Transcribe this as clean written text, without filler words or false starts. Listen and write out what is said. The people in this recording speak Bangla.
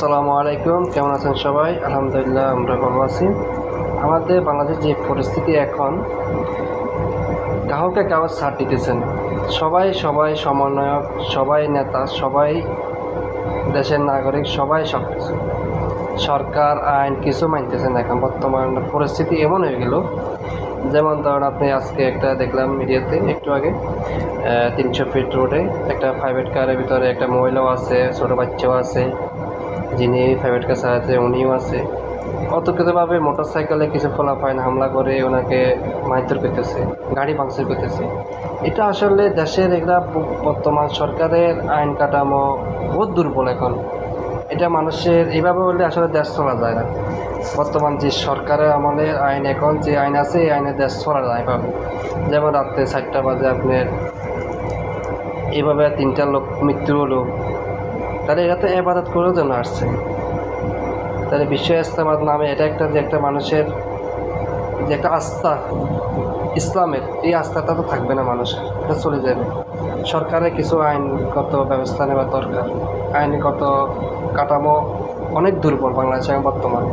আসসালামু আলাইকুম, কেমন আছেন সবাই? আলহামদুলিল্লাহ, আমরা ভালো আছি। আমাদের বাংলাদেশের যে পরিস্থিতি এখন, কাউকে কারো ছাড় দিতেছে না। সবাই সবাই সমন্বয়ক, সবাই নেতা, সবাই দেশের নাগরিক, সবাই সব কিছু। সরকার আইন কিছু মানতেছে না। এখন বর্তমান পরিস্থিতি এমন হয়ে গেল, যেমন ধরুন আপনি আজকে একটা দেখলাম মিডিয়াতে একটু আগে, 300 ফিট রোডে একটা প্রাইভেট কারের ভিতরে একটা মহিলাও আছে, ছোটো বাচ্চাও আছে, যিনি প্রাইভেট কার চালাতে উনিও আছে। অতর্কিতভাবে মোটর সাইকেলে কিছু ফলাফাইন হামলা করে ওনাকে মারধর করতেছে, গাড়ি ভাঙচুর করতেছে। এটা আসলে দেশের একটা বর্তমান সরকারের আইন কাঠামো বহুত দুর্বল এখন। এটা মানুষের এইভাবে বললে আসলে দেশ চলা যায় না। বর্তমান যে সরকারের আমলের আইন, এখন যে আইন আছে এই আইনে দেশ চলা যায় এভাবে। যেমন রাত্রে 4টা বাজে আপনার এইভাবে 3টা লোক মৃত্যু হলো, তাহলে এটা তো এবাদত করার জন্য আসছে। তাহলে বিশ্ব ইস্তেমার নামে এটা একটা যে একটা মানুষের যে একটা আস্থা ইসলামের, এই আস্থাটা তো থাকবে না মানুষের, এটা চলে যাবে। সরকারের কিছু আইনগত ব্যবস্থা নেওয়া দরকার। আইনগত কাঠামো অনেক দুর্বল বাংলাদেশে বর্তমানে।